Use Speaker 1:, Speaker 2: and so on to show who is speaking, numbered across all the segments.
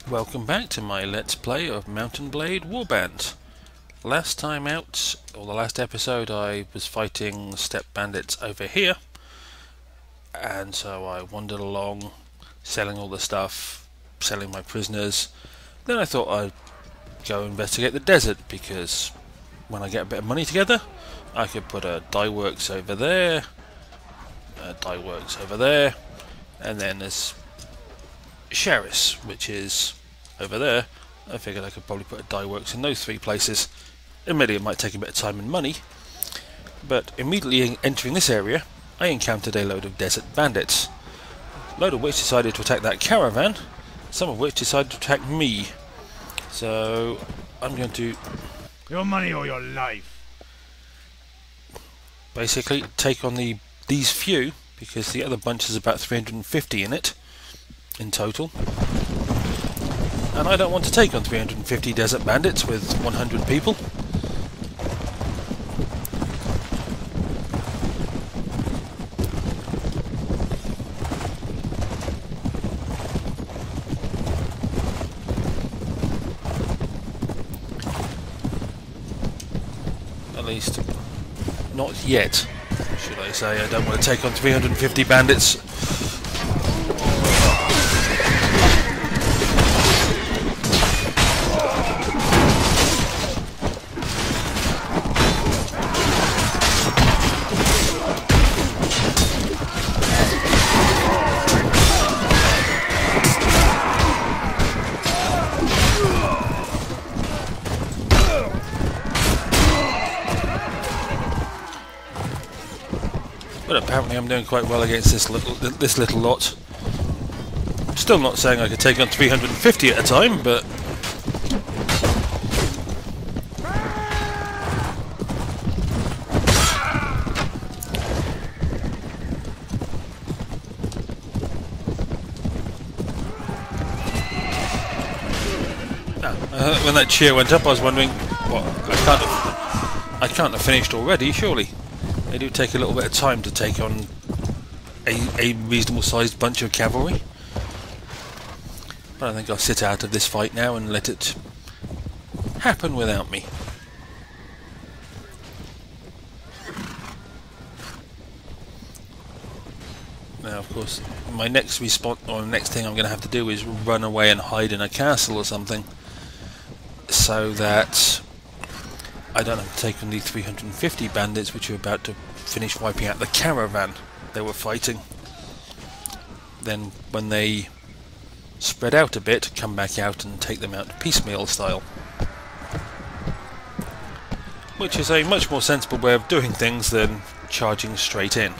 Speaker 1: Welcome back to my Let's Play of Mountain Blade Warband. Last time out, or the last episode, I was fighting steppe bandits over here, and so I wandered along, selling all the stuff, selling my prisoners. Then I thought I'd go investigate the desert, because when I get a bit of money together, I could put a dye works over there, a dye works over there, and then there's CASysprog, which is over there. I figured I could probably put a dye works in those three places. Admittedly, it might take a bit of time and money, but immediately entering this area, I encountered a load of Desert Bandits, a load of which decided to attack that caravan, some of which decided to attack me. So I'm going to
Speaker 2: your money or your life.
Speaker 1: Basically take on these few, because the other bunch is about 350 in it in total, and I don't want to take on 350 Desert Bandits with 100 people. At least not yet, should I say. I don't want to take on 350 bandits. But apparently I'm doing quite well against this little lot. Still not saying I could take on 350 at a time, but when that cheer went up, I was wondering, what? I can't have finished already, surely. They do take a little bit of time to take on a reasonable sized bunch of cavalry. But I think I'll sit out of this fight now and let it happen without me. Now, of course, my next response, or the next thing I'm going to have to do is run away and hide in a castle or something, so that I don't have to take on the 350 bandits which are about to finish wiping out the caravan they were fighting. Then when they spread out a bit, come back out and take them out piecemeal style. Which is a much more sensible way of doing things than charging straight in.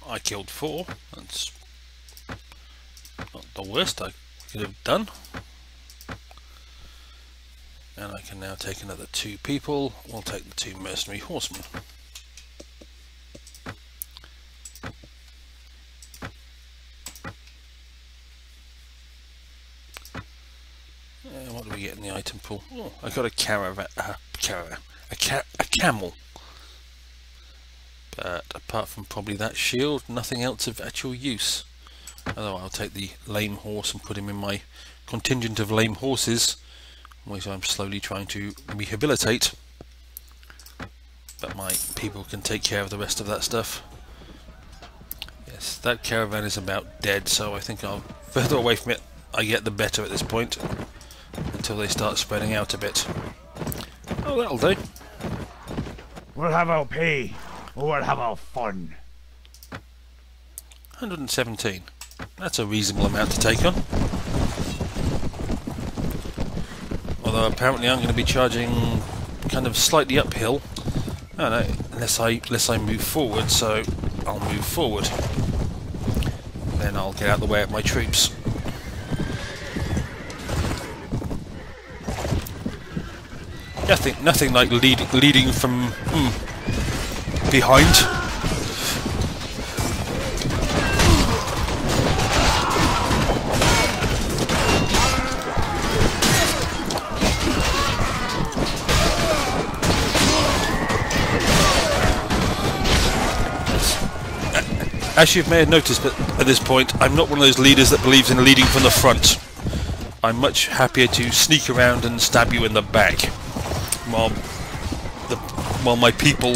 Speaker 1: I killed 4. That's not the worst I could have done. And I can now take another 2 people. We'll take the 2 mercenary horsemen. What do we get in the item pool? Oh, I got a camel. But apart from probably that shield, nothing else of actual use. Although I'll take the lame horse and put him in my contingent of lame horses, which I'm slowly trying to rehabilitate. But my people can take care of the rest of that stuff. Yes, that caravan is about dead, so I think the further away from it I get, the better at this point, until they start spreading out a bit. Oh, that'll do.
Speaker 2: We'll have our pay, or we'll have our fun.
Speaker 1: 117. That's a reasonable amount to take on. Although apparently I'm going to be charging kind of slightly uphill. I don't know, unless I move forward, so I'll move forward. Then I'll get out of the way of my troops. Nothing like leading from behind. As you may have noticed, but at this point, I'm not one of those leaders that believes in leading from the front. I'm much happier to sneak around and stab you in the back, while my people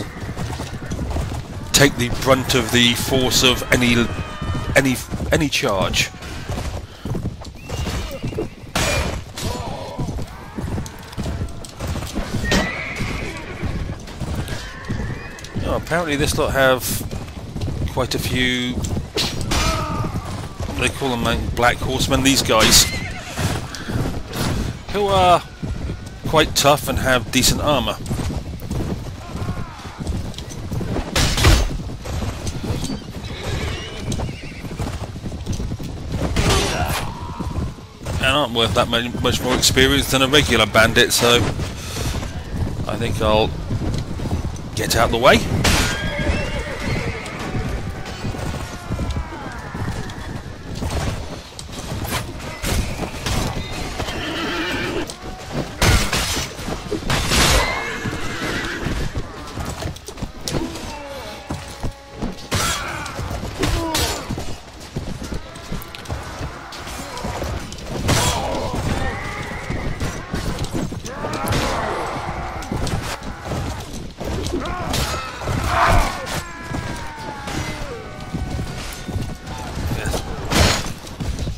Speaker 1: take the brunt of the force of any charge. Oh, apparently this lot have quite a few, they call them black horsemen, these guys, who are quite tough and have decent armour. And aren't worth that much more experience than a regular bandit, so I think I'll get out of the way.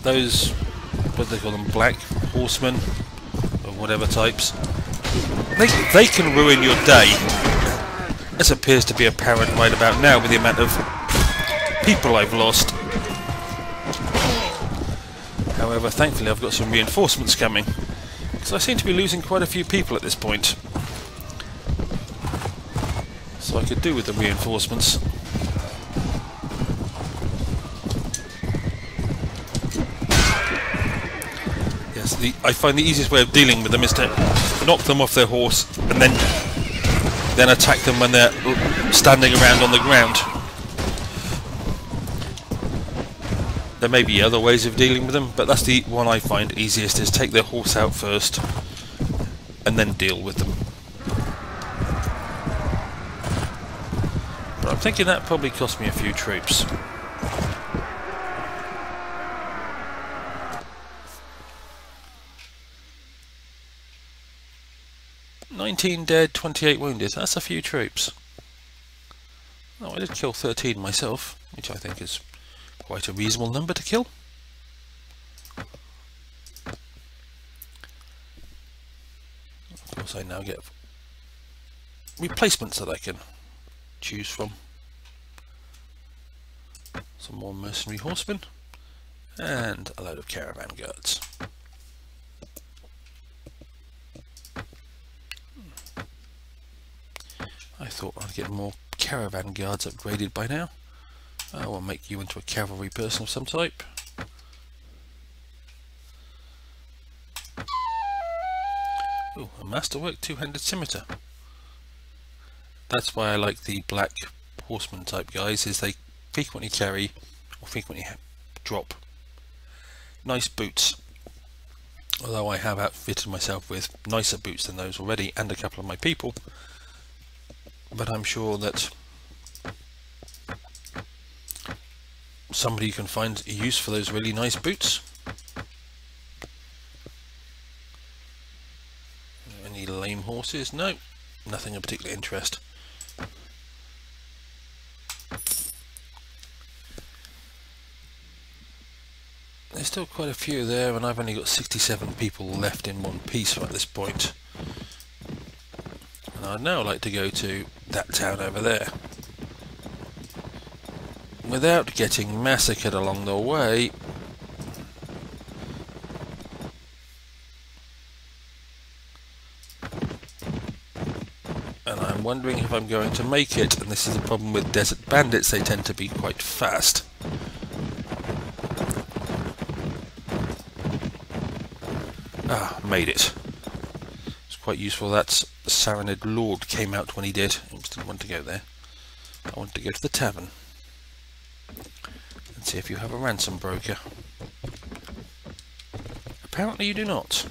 Speaker 1: Those, what do they call them, black horsemen, or whatever types, they can ruin your day. This appears to be apparent right about now with the amount of people I've lost. However, thankfully I've got some reinforcements coming, because I seem to be losing quite a few people at this point. So I could do with the reinforcements. I find the easiest way of dealing with them is to knock them off their horse and then attack them when they're standing around on the ground. There may be other ways of dealing with them, but that's the one I find easiest, is take their horse out first and then deal with them. But I'm thinking that probably cost me a few troops. 19 dead, 28 wounded. That's a few troops. Oh, I did kill 13 myself, which I think is quite a reasonable number to kill. Of course, I now get replacements that I can choose from. Some more mercenary horsemen and a load of caravan guards. I thought I'd get more caravan guards upgraded by now. I will make you into a cavalry person of some type. Oh, a masterwork two-handed scimitar. That's why I like the black horseman type guys, is they frequently carry, or frequently drop, nice boots. Although I have outfitted myself with nicer boots than those already, and a couple of my people. But I'm sure that somebody can find a use for those really nice boots. Any lame horses? No, nothing of particular interest. There's still quite a few there, and I've only got 67 people left in one piece at this point. And I'd now like to go to that town over there without getting massacred along the way. And I'm wondering if I'm going to make it, and this is the problem with Desert Bandits, they tend to be quite fast. Ah, made it. It's quite useful that Saranid Lord came out when he did. I just didn't want to go there. I want to go to the Tavern and see if you have a ransom broker. Apparently you do not.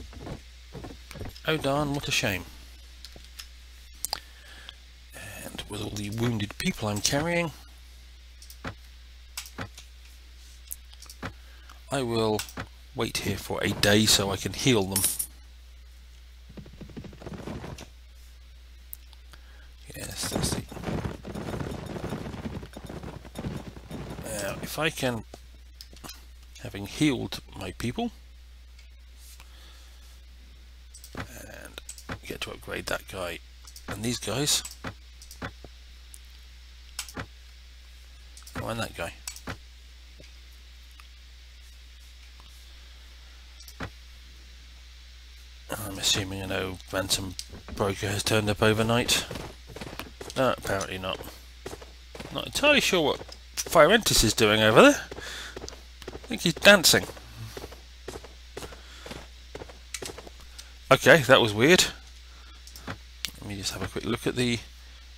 Speaker 1: Oh darn, what a shame. And with all the wounded people I'm carrying, I will wait here for a day so I can heal them. Yes, that's the... Now, if I can, having healed my people, and get to upgrade that guy and these guys, oh, and that guy. I'm assuming no ransom broker has turned up overnight. No, apparently not. Not entirely sure what Firentis is doing over there. I think he's dancing. Okay, that was weird. Let me just have a quick look at the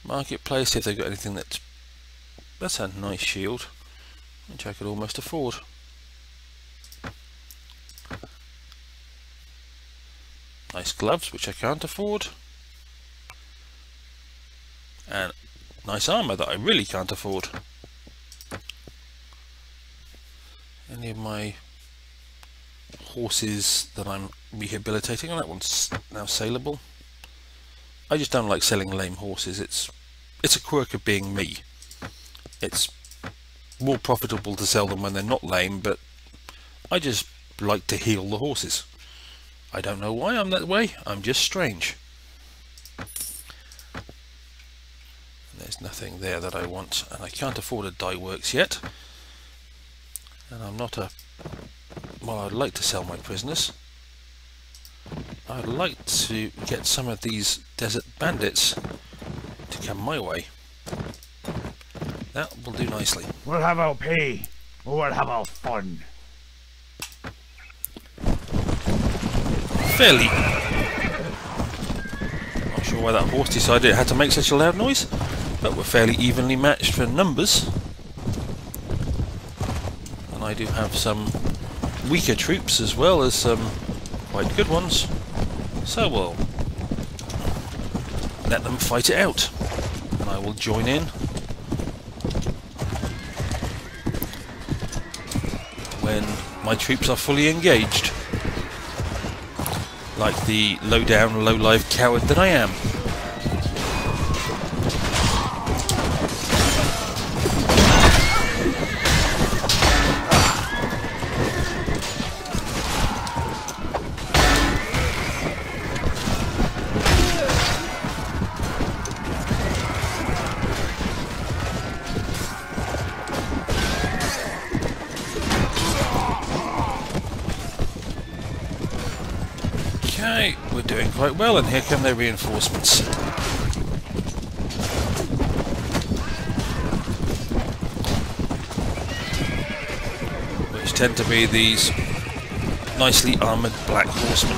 Speaker 1: marketplace, see if they've got anything that's a nice shield, which I could almost afford. Nice gloves, which I can't afford. And nice armour that I really can't afford. Any of my horses that I'm rehabilitating, and that one's now saleable. I just don't like selling lame horses. It's a quirk of being me. It's more profitable to sell them when they're not lame, but I just like to heal the horses. I don't know why I'm that way, I'm just strange. There's nothing there that I want, and I can't afford a dye works yet. And I'm not a... well, I'd like to sell my prisoners. I'd like to get some of these Desert Bandits to come my way. That will do nicely.
Speaker 2: We'll have our pay, or we'll have our fun.
Speaker 1: Fairly... not sure why that horse decided it had to make such a loud noise, but we're fairly evenly matched for numbers. And I do have some weaker troops as well as some quite good ones. So we'll let them fight it out, and I will join in when my troops are fully engaged, like the low-down, low-life coward that I am. Okay, we're doing quite well, and here come their reinforcements. Which tend to be these nicely armoured black horsemen.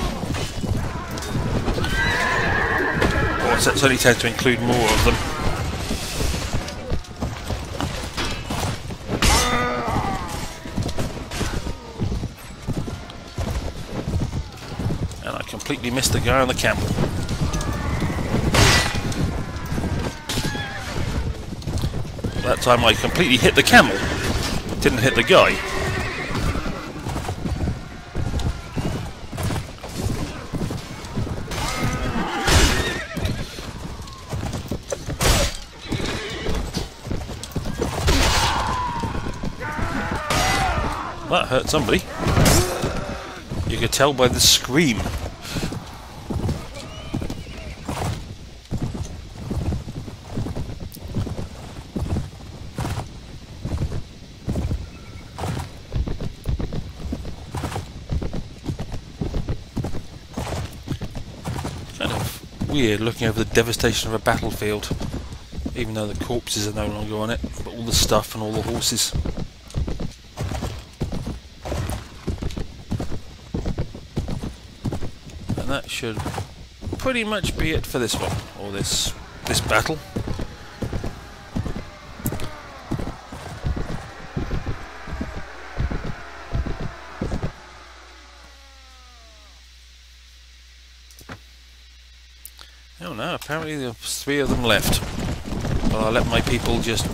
Speaker 1: Or certainly tend to include more of them. Completely missed the guy on the camel. That time I completely hit the camel, didn't hit the guy. That hurt somebody. You could tell by the scream. Weird looking over the devastation of a battlefield, even though the corpses are no longer on it, but all the stuff and all the horses. And that should pretty much be it for this one, or this battle. Oh no, apparently there's 3 of them left. Well, I'll let my people just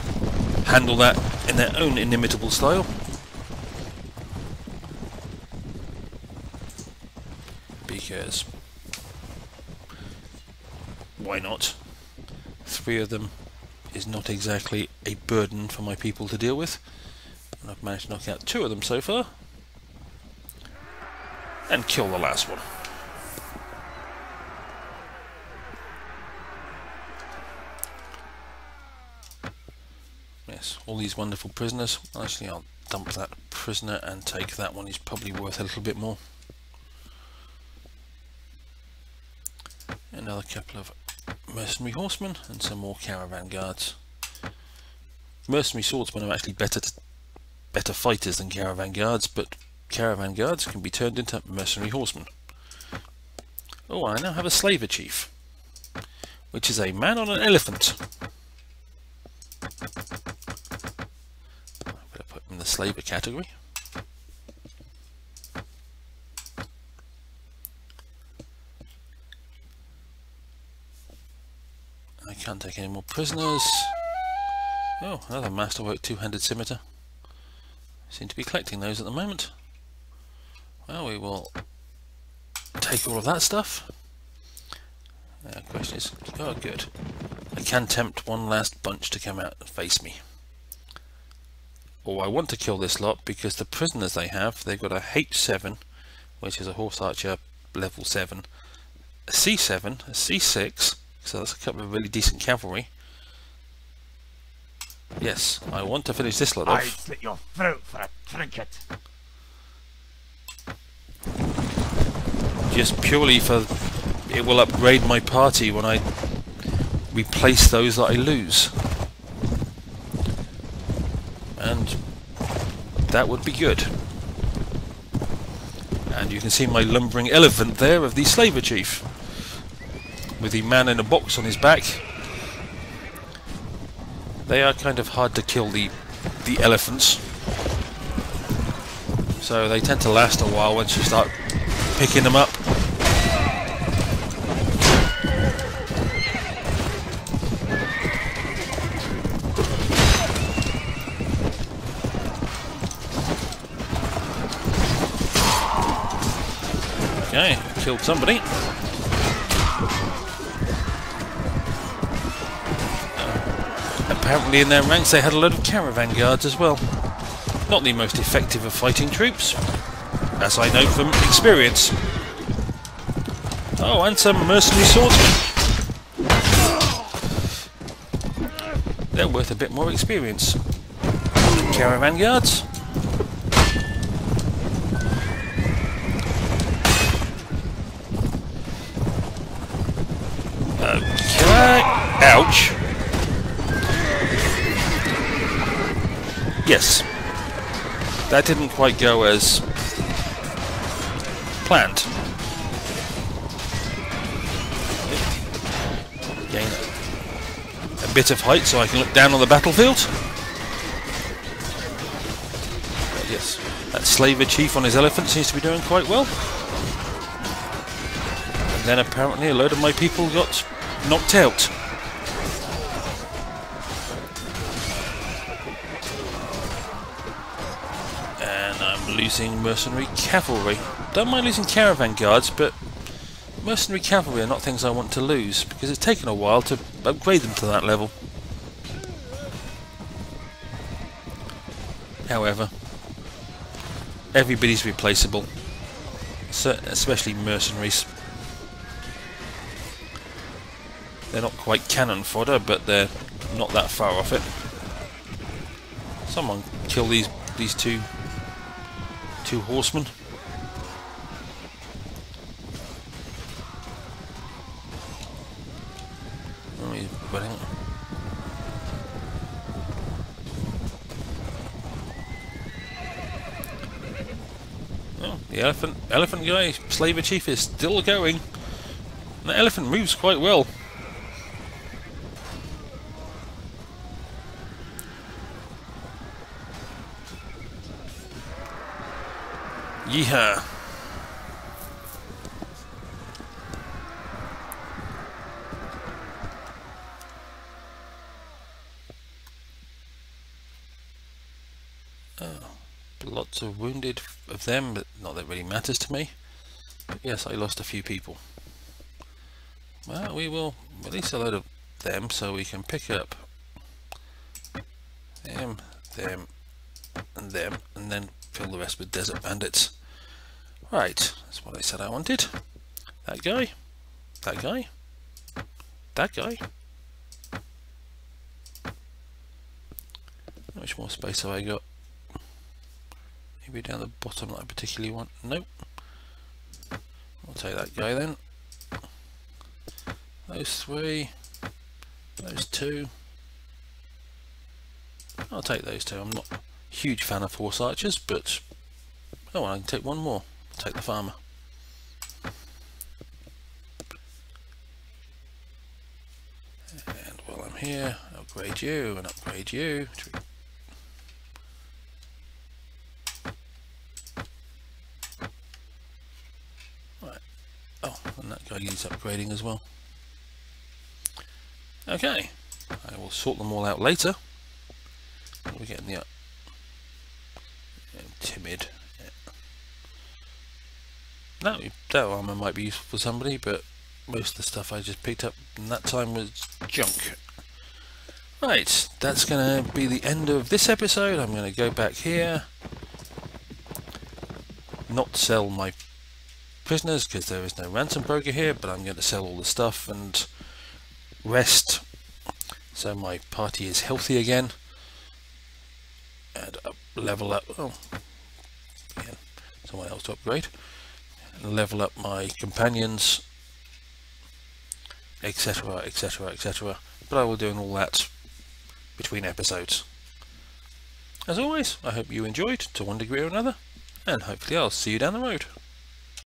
Speaker 1: handle that in their own inimitable style. because why not? 3 of them is not exactly a burden for my people to deal with, and I've managed to knock out 2 of them so far and kill the last one. Yes, all these wonderful prisoners. Actually, I'll dump that prisoner and take that one. He's probably worth a little bit more. Another couple of mercenary horsemen and some more caravan guards. Mercenary swordsmen are actually better fighters than caravan guards, but caravan guards can be turned into mercenary horsemen. Oh, I now have a slaver chief, which is a man on an elephant. Better put him in the slaver category. I can't take any more prisoners. Oh, another masterwork 2-handed scimitar. Seem to be collecting those at the moment. Well, we will take all of that stuff. The question is, oh good, I can tempt one last bunch to come out and face me. Or I want to kill this lot because the prisoners they have, they've got a H7, which is a horse archer level 7, a C7, a C6, so that's a couple of really decent cavalry. Yes, I want to finish this lot off.
Speaker 2: I'd slit your throat for a trinket.
Speaker 1: Just purely for it will upgrade my party when I replace those that I lose, and that would be good. And you can see my lumbering elephant there of the slaver chief with the man in a box on his back. They are kind of hard to kill, the elephants, so they tend to last a while once you start picking them up. Okay, killed somebody. Apparently in their ranks they had a load of caravan guards as well. Not the most effective of fighting troops, as I know from experience. Oh, and some mercenary swordsmen. They're worth a bit more experience. Caravan guards. Okay. Ouch. Yes. That didn't quite go as planned. Gain a bit of height so I can look down on the battlefield. But yes, that slaver chief on his elephant seems to be doing quite well. And then apparently a load of my people got knocked out. Losing mercenary cavalry. Don't mind losing caravan guards, but mercenary cavalry are not things I want to lose because it's taken a while to upgrade them to that level. However, everybody's replaceable, especially mercenaries. They're not quite cannon fodder, but they're not that far off it. Someone kill these two horsemen. Oh, he's running. Oh, the elephant guy, slaver chief, is still going. The elephant moves quite well. Yeehaw! Oh, lots of wounded of them, but not that really matters to me. But yes, I lost a few people. Well, we will release a load of them so we can pick up them, and them, and then fill the rest with Desert Bandits. Right, that's what I said I wanted. That guy, that guy, that guy. How much more space have I got? Maybe down the bottom that I particularly want. Nope. I'll take that guy then. Those three. Those two. I'll take those two. I'm not a huge fan of horse archers, but oh, I can take one more. I'll take the farmer. And while I'm here, upgrade you and upgrade you. Right. Oh, and that guy needs upgrading as well. Okay, I will sort them all out later. We're getting the timid. Yeah. That armor might be useful for somebody, but most of the stuff I just picked up in that time was junk. Right, that's going to be the end of this episode. I'm going to go back here, not sell my prisoners because there is no ransom broker here, but I'm going to sell all the stuff and rest so my party is healthy again, and level up. Oh, yeah, someone else to upgrade, and level up my companions, etc, etc, etc. But I will do all that between episodes. As always, I hope you enjoyed to one degree or another, and hopefully I'll see you down the road.